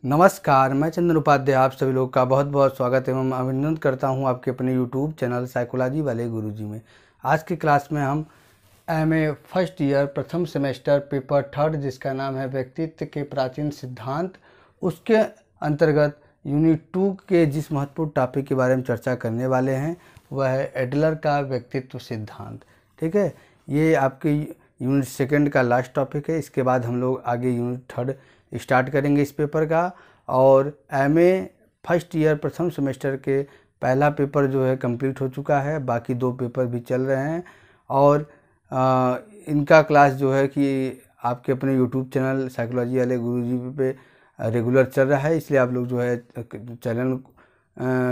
नमस्कार, मैं चंदन उपाध्याय आप सभी लोग का बहुत बहुत स्वागत एवं अभिनंदन करता हूं आपके अपने YouTube चैनल साइकोलॉजी वाले गुरुजी में। आज की क्लास में हम MA फर्स्ट ईयर प्रथम सेमेस्टर पेपर थर्ड जिसका नाम है व्यक्तित्व के प्राचीन सिद्धांत, उसके अंतर्गत यूनिट 2 के जिस महत्वपूर्ण टॉपिक के बारे में चर्चा करने वाले हैं वह है एडलर का व्यक्तित्व सिद्धांत। ठीक है, ये आपके यूनिट सेकंड का लास्ट टॉपिक है। इसके बाद हम लोग आगे यूनिट थर्ड स्टार्ट करेंगे इस पेपर का। और MA फर्स्ट ईयर प्रथम सेमेस्टर के पहला पेपर जो है कंप्लीट हो चुका है, बाकी 2 पेपर भी चल रहे हैं। और इनका क्लास जो है कि आपके अपने YouTube चैनल साइकोलॉजी वाले गुरुजी पे रेगुलर चल रहा है, इसलिए आप लोग जो है चैनल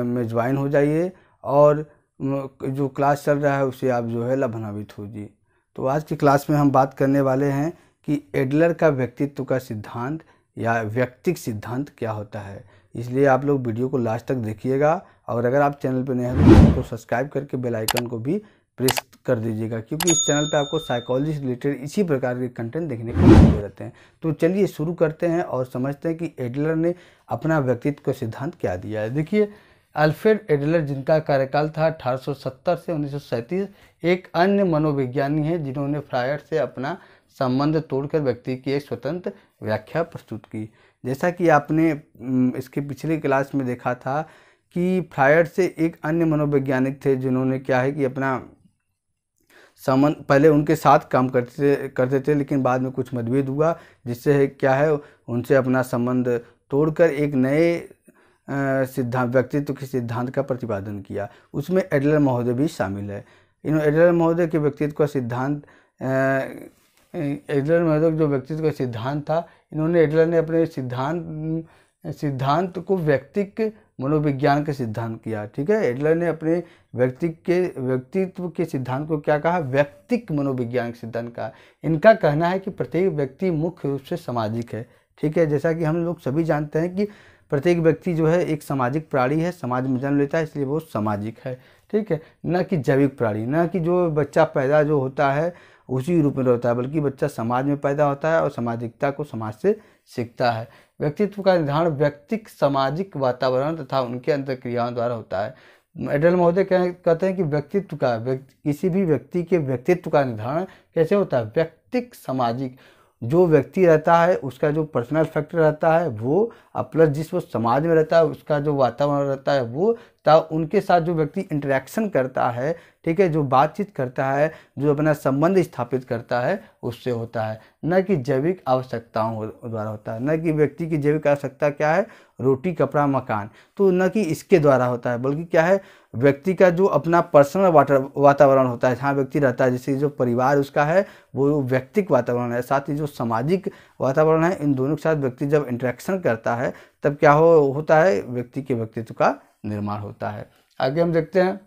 में ज्वाइन हो जाइए और जो क्लास चल रहा है उससे आप जो है लाभान्वित होजिए। तो आज की क्लास में हम बात करने वाले हैं कि एडलर का व्यक्तित्व का सिद्धांत या व्यक्तिक सिद्धांत क्या होता है। इसलिए आप लोग वीडियो को लास्ट तक देखिएगा और अगर आप चैनल पर नए हैं तो सब्सक्राइब करके बेल आइकन को भी प्रेस कर दीजिएगा, क्योंकि इस चैनल पे आपको साइकोलॉजी से रिलेटेड इसी प्रकार के कंटेंट देखने को मिलते रहते हैं। तो चलिए शुरू करते हैं और समझते हैं कि एडलर ने अपना व्यक्तित्व का सिद्धांत क्या दिया है। देखिए, अल्फ्रेड एडलर जिनका कार्यकाल था 1870 से 1937, एक अन्य मनोविज्ञानी हैं जिन्होंने फ्रायड से अपना संबंध तोड़कर व्यक्ति की एक स्वतंत्र व्याख्या प्रस्तुत की। जैसा कि आपने इसके पिछले क्लास में देखा था कि फ्रायड से एक अन्य मनोवैज्ञानिक थे जिन्होंने क्या है कि अपना संबंध पहले उनके साथ काम करते थे, लेकिन बाद में कुछ मतभेद हुआ जिससे क्या है उनसे अपना संबंध तोड़कर एक नए सिद्धांत व्यक्तित्व के सिद्धांत का प्रतिपादन किया। उसमें एडलर महोदय भी शामिल है। एडलर महोदय के व्यक्तित्व का सिद्धांत एडलर महोदय जो व्यक्तित्व का सिद्धांत था, एडलर ने अपने सिद्धांत को व्यक्तिक मनोविज्ञान का सिद्धांत किया। ठीक है, एडलर ने अपने व्यक्तित्व के सिद्धांत को क्या कहा, व्यक्तिक मनोविज्ञान का सिद्धांत कहा। इनका कहना है कि प्रत्येक व्यक्ति मुख्य रूप से सामाजिक है। ठीक है, जैसा कि हम लोग सभी जानते हैं कि प्रत्येक व्यक्ति जो है एक सामाजिक प्राणी है, समाज में जन्म लेता है, इसलिए वो सामाजिक है। ठीक है, न कि जैविक प्राणी, न कि जो बच्चा पैदा जो होता है उसी रूप में रहता है, बल्कि बच्चा समाज में पैदा होता है और सामाजिकता को समाज से सीखता है। व्यक्तित्व का निर्धारण व्यक्तिक सामाजिक वातावरण तथा उनके अंतर्क्रियाओं द्वारा होता है। एडलर महोदय कहते हैं कि किसी भी व्यक्ति के व्यक्तित्व का निर्धारण कैसे होता है, व्यक्तिक सामाजिक, जो व्यक्ति रहता है उसका जो पर्सनल फैक्टर रहता है वो, प्लस जिस वो समाज में रहता है उसका जो वातावरण रहता है वो, उनके साथ जो व्यक्ति इंटरेक्शन करता है, ठीक है, जो बातचीत करता है, जो अपना संबंध स्थापित करता है, उससे होता है। न कि जैविक आवश्यकताओं द्वारा होता है। न कि व्यक्ति की जैविक आवश्यकता क्या है, रोटी कपड़ा मकान, तो न कि इसके द्वारा होता है, बल्कि क्या है व्यक्ति का जो अपना पर्सनल वातावरण होता है जहाँ व्यक्ति रहता है, जैसे जो परिवार उसका है वो व्यक्तिक वातावरण है, साथ ही जो सामाजिक वातावरण है, इन दोनों के साथ व्यक्ति जब इंटरेक्शन करता है तब क्या होता है, व्यक्ति के व्यक्तित्व का निर्माण होता है। आगे हम देखते हैं,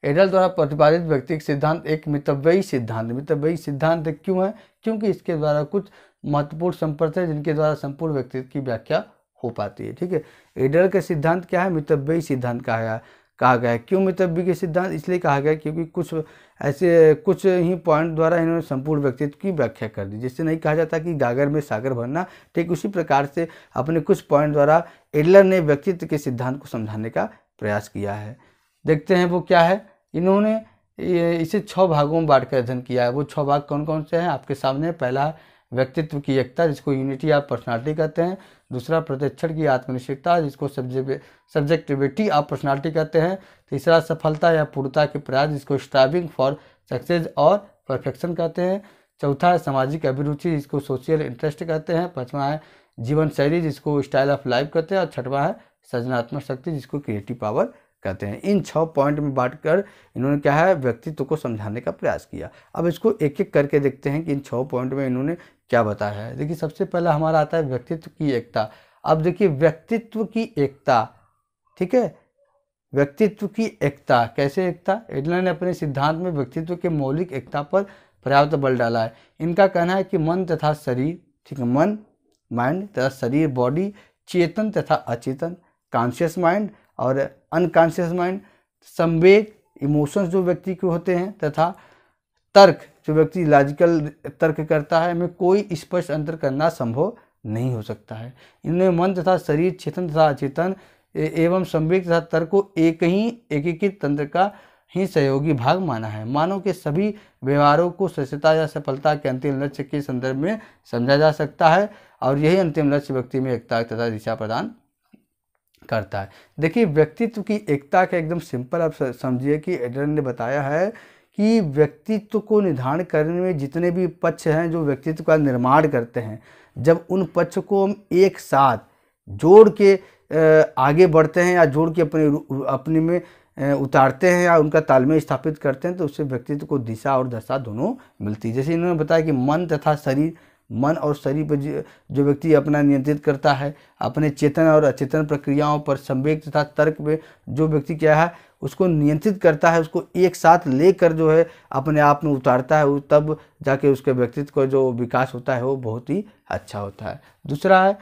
एडलर द्वारा प्रतिपादित व्यक्तिक सिद्धांत एक मितव्ययी सिद्धांत क्यों है, क्योंकि इसके द्वारा कुछ महत्वपूर्ण संपर्क है जिनके द्वारा संपूर्ण व्यक्तित्व की व्याख्या हो पाती है। ठीक है, एडलर का सिद्धांत क्या है, मितव्ययी सिद्धांत कहा गया है। क्यों मितव्ययी के सिद्धांत, इसलिए कहा गया क्योंकि कुछ ही पॉइंट द्वारा इन्होंने संपूर्ण व्यक्तित्व की व्याख्या कर दी। जिससे नहीं कहा जाता कि गागर में सागर भरना, ठीक उसी प्रकार से अपने कुछ पॉइंट द्वारा एडलर ने व्यक्तित्व के सिद्धांत को समझाने का प्रयास किया है। देखते हैं वो क्या है। इन्होंने इसे 6 भागों में बांटकर अध्ययन किया है। वो 6 भाग कौन कौन से हैं आपके सामने। पहला व्यक्तित्व की एकता, जिसको यूनिटी ऑफ पर्सनालिटी कहते हैं। दूसरा प्रतिक्षण की आत्मनिश्चितता, जिसको सब्जेक्टिविटी ऑफ पर्सनालिटी कहते हैं। तीसरा सफलता या पूर्णता के प्रयास, जिसको स्ट्राइविंग फॉर सक्सेस और परफेक्शन कहते हैं। चौथा है सामाजिक अभिरुचि, जिसको सोशल इंटरेस्ट कहते हैं। पांचवा है जीवन शैली, जिसको स्टाइल ऑफ लाइफ कहते हैं। और छठवां है सृजनात्मक शक्ति, जिसको क्रिएटिव पावर कहते हैं। इन 6 पॉइंट में बांटकर इन्होंने क्या है व्यक्तित्व को समझाने का प्रयास किया। अब इसको एक एक करके देखते हैं कि इन 6 पॉइंट में इन्होंने क्या बताया है। देखिए, सबसे पहला हमारा आता है व्यक्तित्व की एकता। अब देखिए व्यक्तित्व की एकता, ठीक है, व्यक्तित्व की एकता कैसे एकता, एडलर ने अपने सिद्धांत में व्यक्तित्व के मौलिक एकता पर पर्याप्त बल डाला है। इनका कहना है कि मन तथा शरीर, ठीक है, मन माइंड तथा शरीर बॉडी, चेतन तथा अचेतन, कॉन्शियस माइंड और अनकॉन्शियस माइंड, संवेग इमोशंस जो व्यक्ति के होते हैं, तथा तर्क जो व्यक्ति लॉजिकल तर्क करता है, में कोई स्पष्ट अंतर करना संभव नहीं हो सकता है। इनमें मन तथा शरीर, चेतन तथा अचेतन एवं संवेग तथा तर्क को एक ही एकीकृत तंत्र का ही सहयोगी भाग माना है। मानव के सभी व्यवहारों को सफलता या सफलता के अंतिम लक्ष्य के संदर्भ में समझा जा सकता है और यही अंतिम लक्ष्य व्यक्ति में एकता तथा दिशा प्रदान करता है। देखिए, व्यक्तित्व की एकता का एकदम सिंपल आप समझिए कि एडलर ने बताया है कि व्यक्तित्व को निर्धारण करने में जितने भी पक्ष हैं जो व्यक्तित्व का निर्माण करते हैं, जब उन पक्ष को हम एक साथ जोड़ के आगे बढ़ते हैं या जोड़ के अपने में उतारते हैं या उनका तालमेल स्थापित करते हैं, तो उससे व्यक्तित्व को दिशा और दशा दोनों मिलती है। जैसे इन्होंने बताया कि मन तथा शरीर, मन और शरीर पर जो व्यक्ति अपना नियंत्रित करता है, अपने चेतन और अचेतन प्रक्रियाओं पर संवेग तथा तर्क में जो व्यक्ति क्या है उसको नियंत्रित करता है, उसको एक साथ लेकर जो है अपने आप में उतारता है, तब जाके उसके व्यक्तित्व का जो विकास होता है वो बहुत ही अच्छा होता है। दूसरा है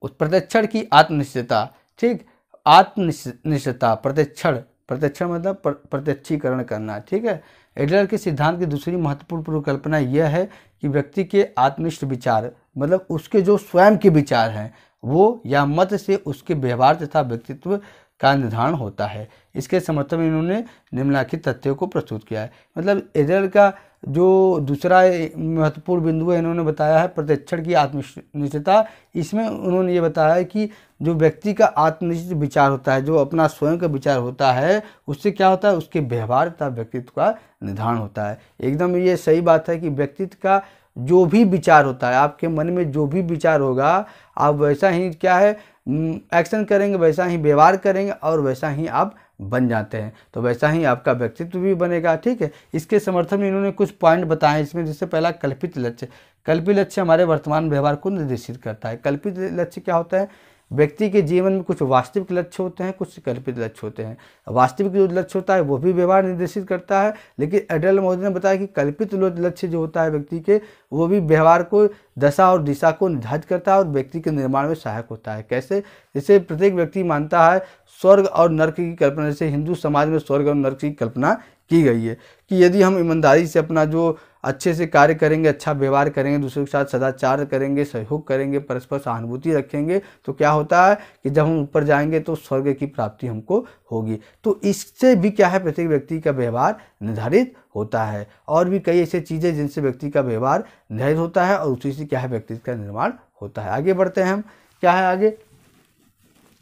प्रशिक्षण की आत्मनिश्चितता। ठीक, आत्मनिश्चितता, प्रशिक्षण मतलब प्रत्यक्षीकरण करना। ठीक है, एडलर के सिद्धांत की दूसरी महत्वपूर्ण परिकल्पना यह है कि व्यक्ति के आत्मनिष्ठ विचार, मतलब उसके जो स्वयं के विचार हैं वो या मत से उसके व्यवहार तथा व्यक्तित्व का निर्धारण होता है। इसके समर्थन में इन्होंने निम्नलिखित तथ्यों को प्रस्तुत किया है। मतलब एडलर का जो दूसरा महत्वपूर्ण बिंदु है, इन्होंने बताया है प्रशिक्षण की आत्मनिश्चितता। इसमें उन्होंने ये बताया है कि जो व्यक्ति का आत्मनिश्चित विचार होता है, जो अपना स्वयं का विचार होता है, उससे क्या होता है, उसके व्यवहार तथा व्यक्तित्व का निर्धारण होता है। एकदम ये सही बात है कि व्यक्तित्व का जो भी विचार होता है, आपके मन में जो भी विचार होगा, आप वैसा ही क्या है एक्शन करेंगे, वैसा ही व्यवहार करेंगे और वैसा ही आप बन जाते हैं, तो वैसा ही आपका व्यक्तित्व भी बनेगा। ठीक है, इसके समर्थन में इन्होंने कुछ पॉइंट बताए इसमें। जैसे पहला कल्पित लक्ष्य। कल्पित लक्ष्य हमारे वर्तमान व्यवहार को निर्देशित करता है। कल्पित लक्ष्य क्या होता है, व्यक्ति के जीवन में कुछ वास्तविक लक्ष्य होते हैं, कुछ कल्पित लक्ष्य होते हैं। वास्तविक जो लक्ष्य होता है वो भी व्यवहार निर्देशित करता है, लेकिन एडलर महोदय ने बताया कि कल्पित लक्ष्य जो होता है व्यक्ति के, वो भी व्यवहार को, दशा और दिशा को निर्धारित करता है और व्यक्ति के निर्माण में सहायक होता है। कैसे? जैसे प्रत्येक व्यक्ति मानता है स्वर्ग और नर्क की कल्पना, जैसे हिंदू समाज में स्वर्ग और नर्क की कल्पना की गई है कि यदि हम ईमानदारी से अपना जो अच्छे से कार्य करेंगे, अच्छा व्यवहार करेंगे, दूसरों के साथ सदाचार करेंगे, सहयोग करेंगे, परस्पर सहानुभूति रखेंगे, तो क्या होता है कि जब हम ऊपर जाएंगे तो स्वर्ग की प्राप्ति हमको होगी। तो इससे भी क्या है, प्रत्येक व्यक्ति का व्यवहार निर्धारित होता है। और भी कई ऐसी चीज़ें जिनसे व्यक्ति का व्यवहार निर्धारित होता है और उसी से क्या है व्यक्तित्व का निर्माण होता है। आगे बढ़ते हैं हम, क्या है आगे,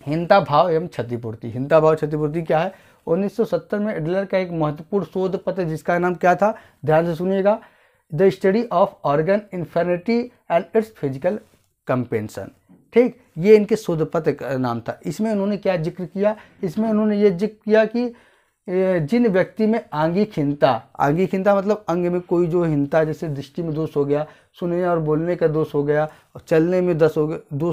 हीनता भाव एवं क्षतिपूर्ति। हीनता भाव क्षतिपूर्ति क्या है, 1970 में एडलर का एक महत्वपूर्ण शोध पत्र जिसका नाम क्या था, ध्यान से सुनिएगा, the study of organ inferiority and its physical compensation. ठीक, ये इनके शोध पत्र का नाम था। इसमें उन्होंने क्या जिक्र किया, इसमें उन्होंने ये जिक्र किया कि जिन व्यक्ति में आंगिक हीनता मतलब अंग में कोई जो हीनता, जैसे दृष्टि में दोष हो गया, सुनने और बोलने का दोष हो गया, और चलने में दोष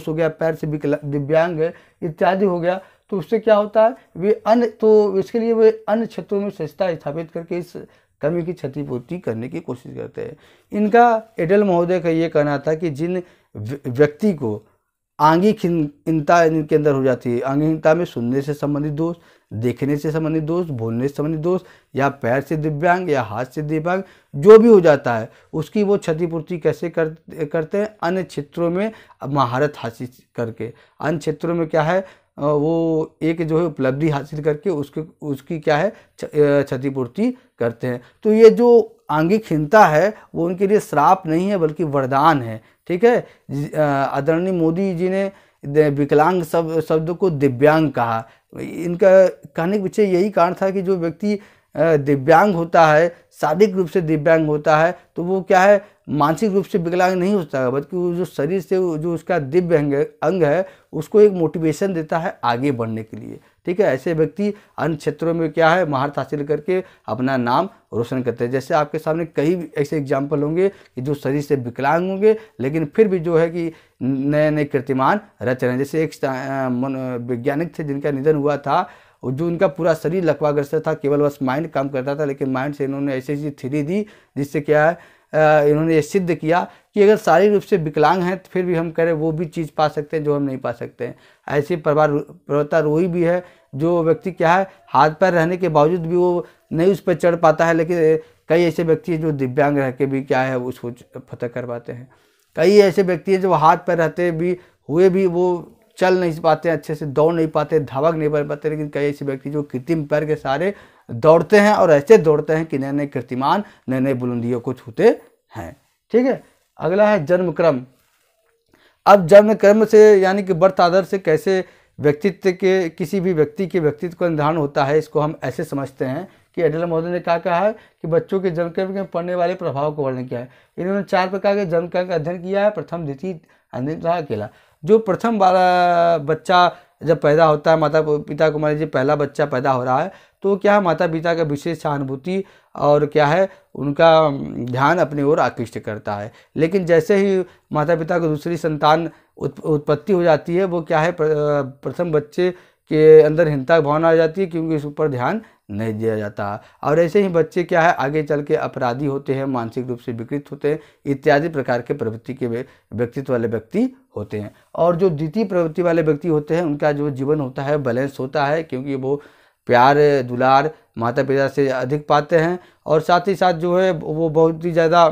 हो गया, पैर से दिव्यांग है इत्यादि हो गया, तो उससे क्या होता है, वे अन्य, तो इसके लिए वे अन्य क्षेत्रों में सहजता स्थापित करके इस कमी की क्षतिपूर्ति करने की कोशिश करते हैं। इनका एडलर महोदय का ये कहना था कि जिन व्यक्ति को आंगिक हीनता इनके अंदर हो जाती है, आंगिक हीनता में सुनने से संबंधित दोष, देखने से संबंधित दोष, बोलने से संबंधित दोष, या पैर से दिव्यांग या हाथ से दिव्यांग जो भी हो जाता है, उसकी वो क्षतिपूर्ति कैसे करते हैं, अन्य क्षेत्रों में महारत हासिल करके, अन्य क्षेत्रों में क्या है वो एक जो है उपलब्धि हासिल करके उसकी क्या है क्षतिपूर्ति करते हैं। तो ये जो आंगिक हीनता है वो उनके लिए श्राप नहीं है बल्कि वरदान है। ठीक है, आदरणीय मोदी जी ने विकलांग शब्द को दिव्यांग कहा। इनका कहने के पीछे यही कारण था कि जो व्यक्ति दिव्यांग होता है, शारीरिक रूप से दिव्यांग होता है, तो वो क्या है मानसिक रूप से विकलांग नहीं होता, बल्कि वो जो शरीर से जो उसका दिव्य अंग है उसको एक मोटिवेशन देता है आगे बढ़ने के लिए। ठीक है, ऐसे व्यक्ति अन्य क्षेत्रों में क्या है महारत हासिल करके अपना नाम रोशन करते हैं। जैसे आपके सामने कई ऐसे एग्जाम्पल होंगे कि जो शरीर से विकलांग होंगे लेकिन फिर भी जो है कि नए नए कीर्तिमान रच रहे हैं। जैसे एक वैज्ञानिक थे जिनका निधन हुआ था, जो उनका पूरा शरीर लकवाग्रस्त था, केवल बस माइंड काम करता था, लेकिन माइंड से इन्होंने ऐसी ऐसी थ्योरी दी जिससे क्या है इन्होंने ये सिद्ध किया कि अगर शारीरिक रूप से विकलांग हैं तो फिर भी हम करें वो भी चीज़ पा सकते हैं जो हम नहीं पा सकते हैं। ऐसी पर्वतारोही भी है जो व्यक्ति क्या है हाथ पैर रहने के बावजूद भी वो नहीं उस पर चढ़ पाता है, लेकिन कई ऐसे व्यक्ति जो दिव्यांग रह के भी क्या है उसको फतह कर पाते हैं। कई ऐसे व्यक्ति हैं जो हाथ पैर रहते भी हुए भी वो चल नहीं पाते, अच्छे से दौड़ नहीं पाते, धावक नहीं बन पाते, लेकिन कई ऐसे व्यक्ति जो कृत्रिम पैर के सहारे दौड़ते हैं और ऐसे दौड़ते हैं कि नए नए कीर्तिमान, नए नए बुलंदियों को छूते हैं। ठीक है, अगला है जन्म क्रम। अब जन्म क्रम से यानी कि बर्थ आदर से कैसे व्यक्तित्व के किसी भी व्यक्ति के व्यक्तित्व का निर्धारण होता है, इसको हम ऐसे समझते हैं कि एडलर महोदय ने क्या कहा है कि बच्चों के जन्म क्रम में पड़ने वाले प्रभाव को वर्णन किया है। इन्होंने 4 प्रकार के जन्म क्रम का अध्ययन किया है, प्रथम, द्वितीय, अंतिम तथा अकेला। जो प्रथम वाला बच्चा जब पैदा होता है, माता पिता को मान लीजिए पहला बच्चा पैदा हो रहा है, तो क्या है माता पिता का विशेष सहानुभूति और क्या है उनका ध्यान अपनी ओर आकृष्ट करता है। लेकिन जैसे ही माता पिता को दूसरी संतान उत्पत्ति हो जाती है, वो क्या है प्रथम बच्चे के अंदर हीनता की भावना आ जाती है, क्योंकि इस ऊपर ध्यान नहीं दिया जाता। और ऐसे ही बच्चे क्या है आगे चल के अपराधी होते हैं, मानसिक रूप से विकृत होते हैं, इत्यादि प्रकार के प्रवृत्ति के व्यक्तित्व वाले व्यक्ति होते हैं। और जो द्वितीय प्रवृत्ति वाले व्यक्ति होते हैं, उनका जो जीवन होता है बैलेंस होता है, क्योंकि वो प्यार दुलार माता पिता से अधिक पाते हैं, और साथ ही साथ जो है वो बहुत ही ज़्यादा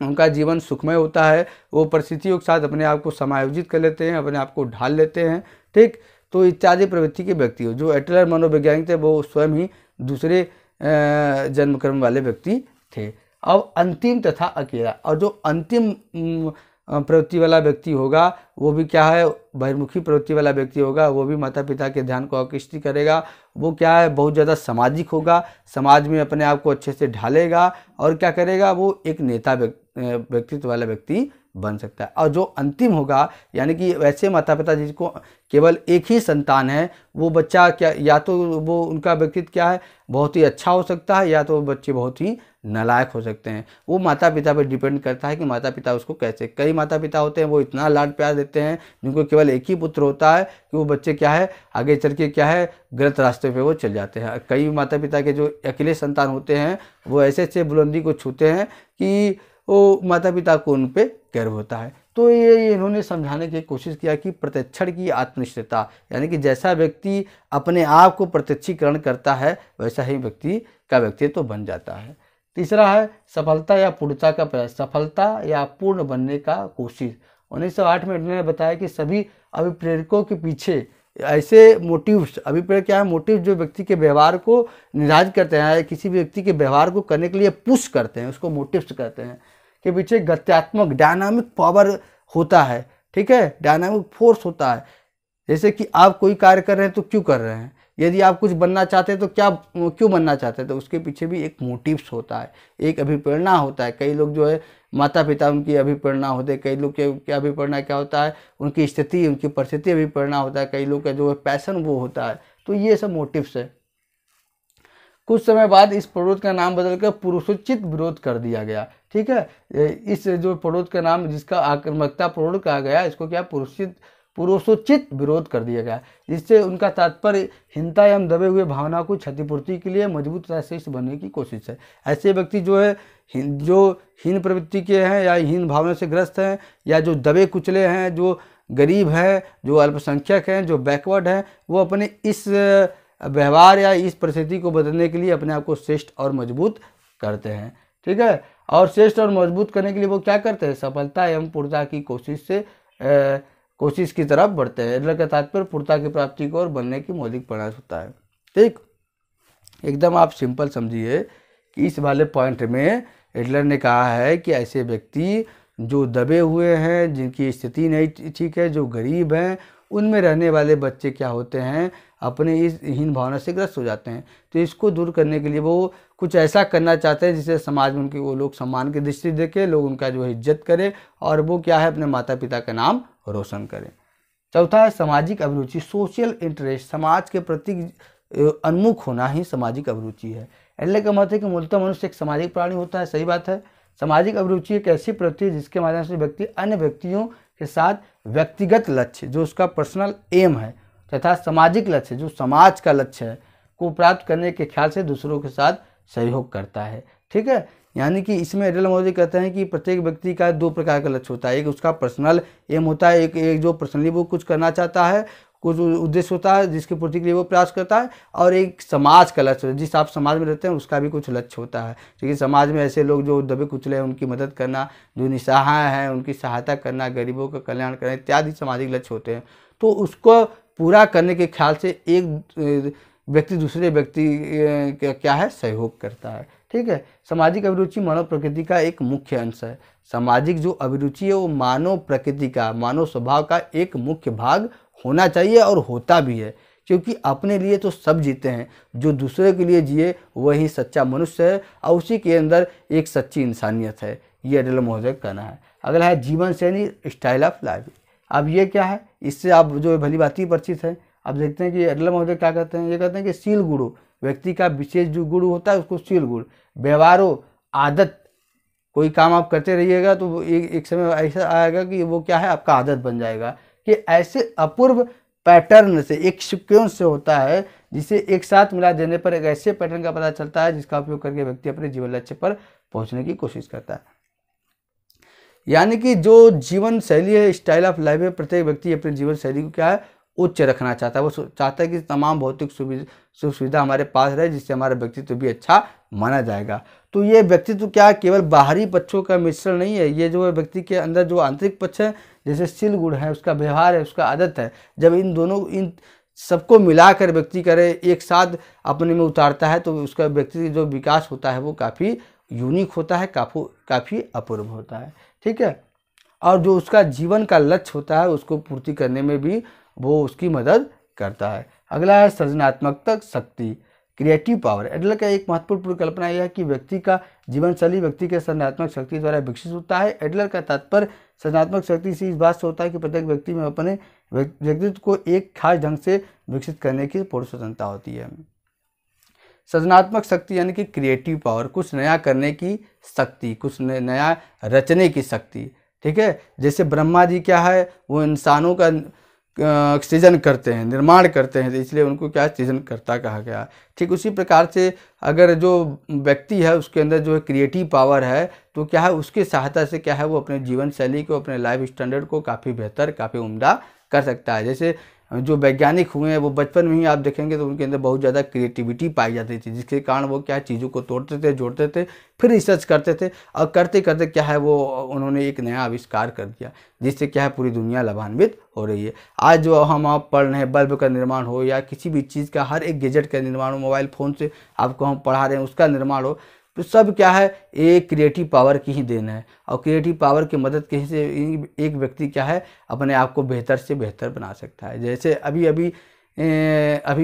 उनका जीवन सुखमय होता है। वो परिस्थितियों के साथ अपने आप को समायोजित कर लेते हैं, अपने आप को ढाल लेते हैं। ठीक, तो इत्यादि प्रवृत्ति के व्यक्ति हो। जो एडलर मनोवैज्ञानिक थे वो स्वयं ही दूसरे जन्मक्रम वाले व्यक्ति थे। अब अंतिम तथा अकेला, और जो अंतिम प्रवृत्ति वाला व्यक्ति होगा वो भी क्या है बहिर्मुखी प्रवृत्ति वाला व्यक्ति होगा, वो भी माता पिता के ध्यान को आकृष्ट करेगा। वो क्या है बहुत ज़्यादा सामाजिक होगा, समाज में अपने आप को अच्छे से ढालेगा, और क्या करेगा वो एक नेता व्यक्तित्व वाला व्यक्ति बन सकता है। और जो अंतिम होगा यानी कि वैसे माता पिता जिसको केवल एक ही संतान है, वो बच्चा क्या या तो वो उनका व्यक्तित्व क्या है बहुत ही अच्छा हो सकता है, या तो बच्चे बहुत ही नालायक हो सकते हैं। वो माता पिता पर डिपेंड करता है कि माता पिता उसको कैसे। कई माता पिता होते हैं वो इतना लाड प्यार देते हैं, जिनको केवल एक ही पुत्र होता है, कि वो बच्चे क्या है आगे चल के क्या है गलत रास्ते पे वो चल जाते हैं। कई माता पिता के जो अकेले संतान होते हैं वो ऐसे ऐसे बुलंदी को छूते हैं कि वो माता पिता को उन पर गर्व होता है। तो ये इन्होंने समझाने की कोशिश किया कि प्रत्यक्षण की आत्मनिष्ठता, यानी कि जैसा व्यक्ति अपने आप को प्रत्यक्षीकरण करता है वैसा ही व्यक्ति का व्यक्तित्व बन जाता है। तीसरा है सफलता या पूर्णता का प्रयास, सफलता या पूर्ण बनने का कोशिश। 1908 में इन्होंने बताया कि सभी अभिप्रेरकों के पीछे ऐसे मोटिव्स, अभिप्रेरक क्या है मोटिव, जो व्यक्ति के व्यवहार को निर्धारित करते हैं, किसी भी व्यक्ति के व्यवहार को करने के लिए पुश करते हैं, उसको मोटिव्स कहते हैं, के पीछे गत्यात्मक डायनामिक पावर होता है। ठीक है, डायनामिक फोर्स होता है। जैसे कि आप कोई कार्य कर रहे हैं तो क्यों कर रहे हैं, यदि आप कुछ बनना चाहते हैं तो क्यों बनना चाहते हैं, तो उसके पीछे भी एक मोटिव्स होता है, एक अभिप्रेरणा होता है। कई लोग जो है माता पिता उनकी अभिप्रेरणा होते हैं, कई लोग के अभिप्रेरणा क्या होता है उनकी स्थिति उनकी परिस्थिति अभिप्रेरणा होता है, कई लोग का जो है पैशन वो होता है। तो ये सब मोटिव्स है। कुछ समय बाद इस प्रोडक्ट का नाम बदलकर पुरुषोचित विरोध कर दिया गया। ठीक है, इस जो प्रोडक्ट का नाम जिसका आक्रामकता प्रोडक्ट कहा गया, इसको क्या पुरुषोचित विरोध कर दिया गया, जिससे उनका तात्पर्य हीनता एवं दबे हुए भावना को क्षतिपूर्ति के लिए मजबूत तथा श्रेष्ठ बनने की कोशिश है। ऐसे व्यक्ति जो है जो हीन प्रवृत्ति के हैं या हीन भावना से ग्रस्त हैं, या जो दबे कुचले हैं, जो गरीब हैं, जो अल्पसंख्यक हैं, जो बैकवर्ड हैं, वो अपने इस व्यवहार या इस परिस्थिति को बदलने के लिए अपने आप को श्रेष्ठ और मजबूत करते हैं। ठीक है, और श्रेष्ठ और मजबूत करने के लिए वो क्या करते हैं सफलता एवं पूर्णता की कोशिश की तरफ बढ़ते हैं। एडलर का तात्पर्य पूर्णता की प्राप्ति को और बनने की मौलिक प्रयास होता है। ठीक, एकदम आप सिंपल समझिए कि इस वाले पॉइंट में एडलर ने कहा है कि ऐसे व्यक्ति जो दबे हुए हैं, जिनकी स्थिति नहीं ठीक है, जो गरीब हैं, उनमें रहने वाले बच्चे क्या होते हैं अपने इस हीन भावना से ग्रस्त हो जाते हैं। तो इसको दूर करने के लिए वो कुछ ऐसा करना चाहते हैं जिससे समाज में उनकी वो लोग सम्मान की दृष्टि देखें, लोग उनका जो है इज्जत करें, और वो क्या है अपने माता पिता का नाम रोशन करें। चौथा है सामाजिक अभिरुचि, सोशल इंटरेस्ट, समाज के प्रति उन्मुख होना ही सामाजिक अभिरुचि है। एडलर का मत है कि मूलतः मनुष्य एक सामाजिक प्राणी होता है। सही बात है। सामाजिक अभिरुचि एक ऐसी प्रवृत्ति है जिसके माध्यम से व्यक्ति अन्य व्यक्तियों के साथ व्यक्तिगत लक्ष्य जो उसका पर्सनल एम है तथा सामाजिक लक्ष्य जो समाज का लक्ष्य है को प्राप्त करने के ख्याल से दूसरों के साथ सहयोग करता है। ठीक है, यानी कि इसमें एडलर महोदय कहते हैं कि प्रत्येक व्यक्ति का 2 प्रकार का लक्ष्य होता है। एक उसका पर्सनल एम होता है, एक जो पर्सनली वो कुछ करना चाहता है, कुछ उद्देश्य होता है जिसकी पूर्ति के लिए वो प्रयास करता है, और एक समाज का लक्ष्य, जिस आप समाज में रहते हैं उसका भी कुछ लक्ष्य होता है। क्योंकि समाज में ऐसे लोग जो दबे कुचले हैं उनकी मदद करना, जो निसहाय हैं उनकी सहायता करना, गरीबों का कल्याण करना इत्यादि सामाजिक लक्ष्य होते हैं। तो उसको पूरा करने के ख्याल से एक व्यक्ति दूसरे व्यक्ति क्या है, सहयोग करता है। ठीक है, सामाजिक अभिरुचि मानव प्रकृति का एक मुख्य अंश है। सामाजिक जो अभिरुचि है वो मानव प्रकृति का, मानव स्वभाव का एक मुख्य भाग होना चाहिए और होता भी है। क्योंकि अपने लिए तो सब जीते हैं, जो दूसरे के लिए जिए वही सच्चा मनुष्य है और उसी के अंदर एक सच्ची इंसानियत है। ये एडलर महोदय का कहना है। अगला है जीवन शैली, स्टाइल ऑफ लाइफ। अब ये क्या है, इससे आप जो भली भांति परिचित हैं। अब देखते हैं कि एडलर महोदय क्या कहते हैं। ये कहते हैं कि शील गुरु, व्यक्ति का विशेष जो गुण होता है उसको शील गुण, व्यवहारो, आदत। कोई काम आप करते रहिएगा तो वो एक समय ऐसा आएगा कि वो क्या है, आपका आदत बन जाएगा। कि ऐसे अपूर्व पैटर्न से, एक सीक्वेंस से होता है जिसे एक साथ मिला देने पर एक ऐसे पैटर्न का पता चलता है जिसका उपयोग करके व्यक्ति अपने जीवन लक्ष्य पर पहुंचने की कोशिश करता है। यानी कि जो जीवन शैली है, स्टाइल ऑफ लाइफ है, प्रत्येक व्यक्ति अपने जीवन शैली को क्या है, उच्च रखना चाहता है। वो चाहता है कि तमाम भौतिक सुविधा हमारे पास रहे जिससे हमारा व्यक्तित्व भी अच्छा माना जाएगा। तो ये व्यक्तित्व क्या केवल बाहरी पक्षों का मिश्रण नहीं है, ये जो है व्यक्ति के अंदर जो आंतरिक पक्ष है, जैसे शील गुण है, उसका व्यवहार है, उसका आदत है, जब इन सबको मिलाकर व्यक्ति करे, एक साथ अपने में उतारता है तो उसका व्यक्ति जो विकास होता है वो काफ़ी यूनिक होता है, काफ़ी अपूर्व होता है। ठीक है, और जो उसका जीवन का लक्ष्य होता है उसको पूर्ति करने में भी वो उसकी मदद करता है। अगला है सृजनात्मकता शक्ति, क्रिएटिव पावर। एडलर का एक महत्वपूर्ण परिकल्पना यह है कि व्यक्ति का जीवन शैली व्यक्ति के सृजनात्मक शक्ति द्वारा विकसित होता है। एडलर का तात्पर्य सृजनात्मक शक्ति से इस बात से होता है कि प्रत्येक व्यक्ति में अपने व्यक्तित्व को एक खास ढंग से विकसित करने की पूर्ण स्वतंत्रता होती है। सृजनात्मक शक्ति यानी कि क्रिएटिव पावर, कुछ नया करने की शक्ति, कुछ नया रचने की शक्ति। ठीक है, जैसे ब्रह्मा जी क्या है, वो इंसानों का सृजन करते हैं, निर्माण करते हैं, तो इसलिए उनको क्या सृजनकर्ता कहा गया। ठीक उसी प्रकार से अगर जो व्यक्ति है उसके अंदर जो है क्रिएटिव पावर है तो क्या है, उसके सहायता से क्या है वो अपने जीवन शैली को, अपने लाइफ स्टैंडर्ड को काफ़ी बेहतर, काफ़ी उम्दा कर सकता है। जैसे जो वैज्ञानिक हुए हैं वो बचपन में ही आप देखेंगे तो उनके अंदर बहुत ज़्यादा क्रिएटिविटी पाई जाती थी, जिसके कारण वो क्या है चीज़ों को तोड़ते थे, जोड़ते थे, फिर रिसर्च करते थे और करते करते क्या है वो उन्होंने एक नया आविष्कार कर दिया जिससे क्या है पूरी दुनिया लाभान्वित हो रही है। आज जो हम आप पढ़ रहे हैं, बल्ब का निर्माण हो या किसी भी चीज़ का, हर एक गैजेट का निर्माण हो, मोबाइल फ़ोन से आपको हम पढ़ा रहे हैं उसका निर्माण हो, तो सब क्या है एक क्रिएटिव पावर की ही देन है। और क्रिएटिव पावर की मदद के से एक व्यक्ति क्या है अपने आप को बेहतर से बेहतर बना सकता है। जैसे अभी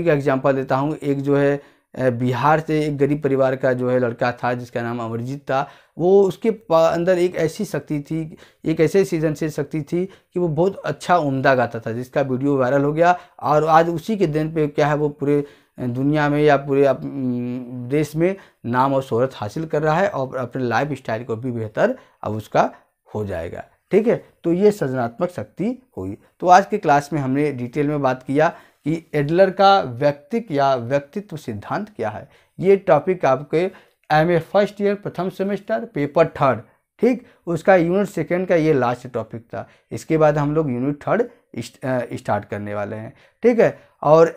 का एग्जांपल देता हूँ। एक जो है बिहार से एक गरीब परिवार का जो है लड़का था जिसका नाम अमरजीत था। वो उसके अंदर एक ऐसी शक्ति थी, एक ऐसे सृजनशील शक्ति थी कि वो बहुत अच्छा उम्दा गाता था, जिसका वीडियो वायरल हो गया और आज उसी के दिन पे क्या है वो पूरे दुनिया में या पूरे देश में नाम और शोहरत हासिल कर रहा है और अपने लाइफ स्टाइल को भी बेहतर अब उसका हो जाएगा। ठीक है, तो ये सृजनात्मक शक्ति हुई। तो आज की क्लास में हमने डिटेल में बात किया कि एडलर का व्यक्तित्व सिद्धांत क्या है। ये टॉपिक आपके MA फर्स्ट ईयर प्रथम सेमेस्टर पेपर 3, ठीक, उसका यूनिट 2 का ये लास्ट टॉपिक था। इसके बाद हम लोग यूनिट 3 स्टार्ट करने वाले हैं। ठीक है, और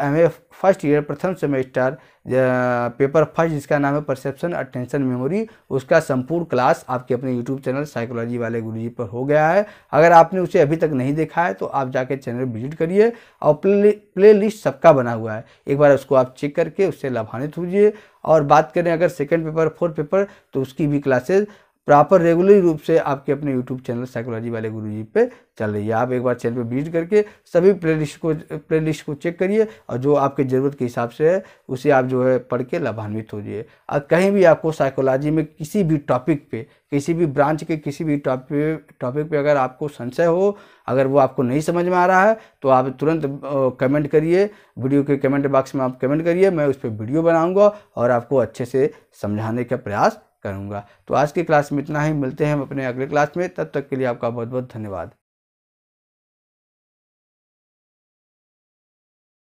MA फर्स्ट ईयर प्रथम सेमेस्टर पेपर 1 जिसका नाम है परसेप्शन अटेंशन मेमोरी, उसका संपूर्ण क्लास आपके अपने यूट्यूब चैनल साइकोलॉजी वाले गुरुजी पर हो गया है। अगर आपने उसे अभी तक नहीं देखा है तो आप जाके चैनल विजिट करिए और प्ले लिस्ट सबका बना हुआ है, एक बार उसको आप चेक करके उससे लाभान्वित होइए। और बात करें अगर 2nd पेपर 4th पेपर तो उसकी भी क्लासेज प्रॉपर रेगुलर रूप से आपके अपने यूट्यूब चैनल साइकोलॉजी वाले गुरुजी पे चल रही है। आप एक बार चैनल पे विजिट करके सभी प्लेलिस्ट को चेक करिए और जो आपके ज़रूरत के हिसाब से है उसे आप जो है पढ़ के लाभान्वित हो जाइए। और कहीं भी आपको साइकोलॉजी में किसी भी टॉपिक पे, किसी भी ब्रांच के किसी भी टॉपिक पे अगर आपको संशय हो, अगर वो आपको नहीं समझ में आ रहा है तो आप तुरंत कमेंट करिए, वीडियो के कमेंट बॉक्स में आप कमेंट करिए, मैं उस पर वीडियो बनाऊँगा और आपको अच्छे से समझाने का प्रयास करूँगा। तो आज की क्लास में इतना ही, मिलते हैं हम अपने अगले क्लास में, तब तक के लिए आपका बहुत बहुत धन्यवाद।